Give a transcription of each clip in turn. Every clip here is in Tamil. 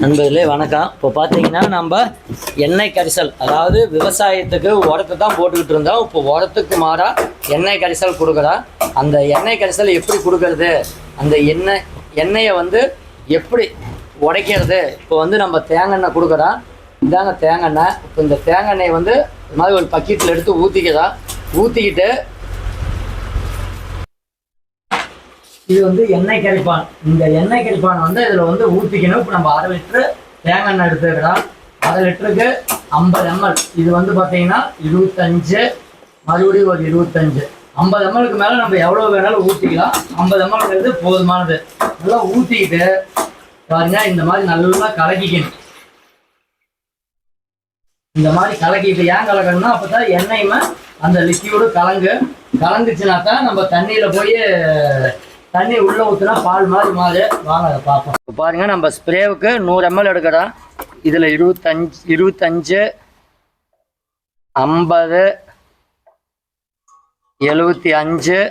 நண்பர்களே வணக்கம். இப்போ பார்த்தீங்கன்னா நம்ம எண்ணெய் கரிசல், அதாவது விவசாயத்துக்கு உரத்தை தான் போட்டுக்கிட்டு இருந்தோம். இப்போ உரத்துக்கு மாறாக எண்ணெய் கரிசல் கொடுக்குறா. அந்த எண்ணெய் கரிசல் எப்படி கொடுக்கறது, அந்த எண்ணெயை வந்து எப்படி உடைக்கிறது. இப்போ வந்து நம்ம தேங்காய் எண்ணெய் கொடுக்குறோம். இதாங்க தேங்காய் எண்ணெய். இப்போ இந்த தேங்காய் எண்ணெயை வந்து இது மாதிரி ஒரு பக்கெட்டில் எடுத்து ஊற்றிக்கிட்டு இது வந்து எண்ணெய் கரிப்பான். இந்த எண்ணெய் கரிப்பான் வந்து இதில் வந்து ஊற்றிக்கணும். இப்போ நம்ம 1/2 லிட்டரு தேங்காய் எண்ணெய் எடுத்துக்கிறோம். 1/2 லிட்டருக்கு 50 ml. இது வந்து பார்த்தீங்கன்னா 25, மறுபடியும் ஒரு 25, 50 ml மேலே நம்ம எவ்வளோ வேணாலும் ஊற்றிக்கலாம். 50 ml போதுமானது. நல்லா ஊற்றிக்கிட்டு பாருங்க, இந்த மாதிரி நல்லா கலக்கிக்கணும். இந்த மாதிரி கலக்கிட்டு ஏன் கலக்கணும்னா அப்போ தான் எண்ணெயுமே அந்த லிக்யூடு கலந்துச்சுனா தான் நம்ம தண்ணியில் போய் தண்ணி உள்ளே ஊற்றுனா பால் மாதிரி வாங்க அதை பார்ப்போம். இப்போ பாருங்கள், நம்ம ஸ்ப்ரேவுக்கு 100 ml எடுக்கிறோம். இதில் 25, 50, 75,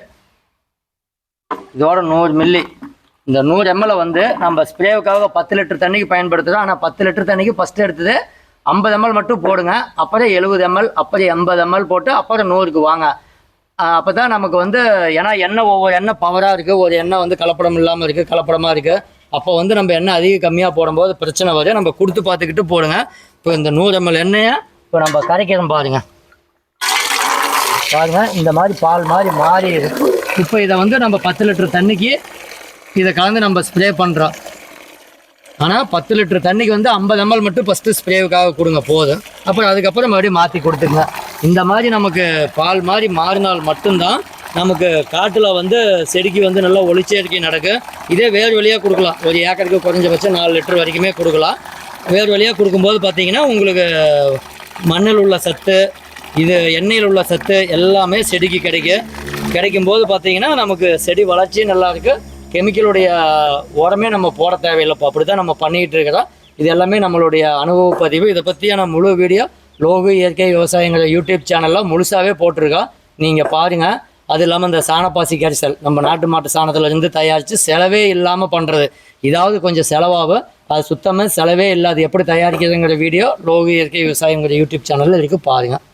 இதோட 100 மில்லி. இந்த 100 ml வந்து நம்ம ஸ்ப்ரேவுக்காக 10 லிட்டர் தண்ணிக்கு பயன்படுத்துகிறோம். ஆனால் 10 லிட்டர் தண்ணிக்கு ஃபஸ்ட்டு எடுத்தது 50 ml மட்டும் போடுங்க. அப்புறம் 70 ml, அப்புறம் 80 ml போட்டு அப்புறம் 100க்கு வாங்க. அப்போ தான் நமக்கு வந்து, ஏன்னா எண்ணெய் ஒவ்வொரு எண்ணெய் பவராக இருக்குது, ஒரு எண்ணெய் வந்து கலப்படம் இல்லாமல் இருக்குது, கலப்படமாக இருக்குது. அப்போ வந்து நம்ம எண்ணெய் அதிக கம்மியாக போடும்போது பிரச்சனை வரும். நம்ம கொடுத்து பார்த்துக்கிட்டு போடுங்க. இப்போ இந்த 100 ml எண்ணெயை இப்போ நம்ம கரைக்கிறோம் பாருங்கள். இந்த மாதிரி பால் மாதிரி மாறி இருக்கும். இப்போ இதை வந்து நம்ம 10 லிட்டர் தண்ணிக்கு இதை கலந்து நம்ம ஸ்ப்ரே பண்ணுறோம். ஆனால் 10 லிட்டர் தண்ணிக்கு வந்து 50 ml மட்டும் ஃபஸ்ட்டு ஸ்ப்ரேவுக்காக கொடுங்க போதும். அப்புறம் அதுக்கப்புறம் மறுபடியும் மாற்றி கொடுத்துங்க. இந்த மாதிரி நமக்கு பால் மாதிரி மாறினால் மட்டும்தான் நமக்கு காட்டில் வந்து செடிக்கு வந்து நல்லா ஒளிச்சேர்க்கை நடக்கும். இதே வேர் வழியாக கொடுக்கலாம். ஒரு ஏக்கருக்கு குறைஞ்சபட்சம் 4 லிட்டர் வரைக்குமே கொடுக்கலாம். வேர் வழியாக கொடுக்கும்போது பார்த்தீங்கன்னா உங்களுக்கு மண்ணில் உள்ள சத்து, இது எண்ணெயில் உள்ள சத்து எல்லாமே செடிக்கு கிடைக்கும்போது பார்த்தீங்கன்னா நமக்கு செடி வளர்ச்சி நல்லா இருக்குது. கெமிக்கலுடைய உரமே நம்ம போட தேவையில்லைப்போ. அப்படி தான் நம்ம பண்ணிக்கிட்டு இருக்கிறோம். இது எல்லாமே நம்மளுடைய அனுபவ பதிவு. இதை பற்றியான முழு வீடியோ லோகு இயற்கை விவசாயங்கிற யூடியூப் சேனலில் முழுசாகவே போட்டிருக்கோம். நீங்கள் பாருங்கள். அது இல்லாமல் இந்த சாணப்பாசி கரிசல் நம்ம நாட்டு மாட்டு சாணத்துலேருந்து தயாரித்து செலவே இல்லாமல் பண்ணுறது. இதாவது கொஞ்சம் செலவாகும், அது சுத்தமாக செலவே இல்லை. அது எப்படி தயாரிக்கிறதுங்கிற வீடியோ லோகு இயற்கை விவசாயங்கிற யூடியூப் சேனலில் இருக்குது, பாருங்கள்.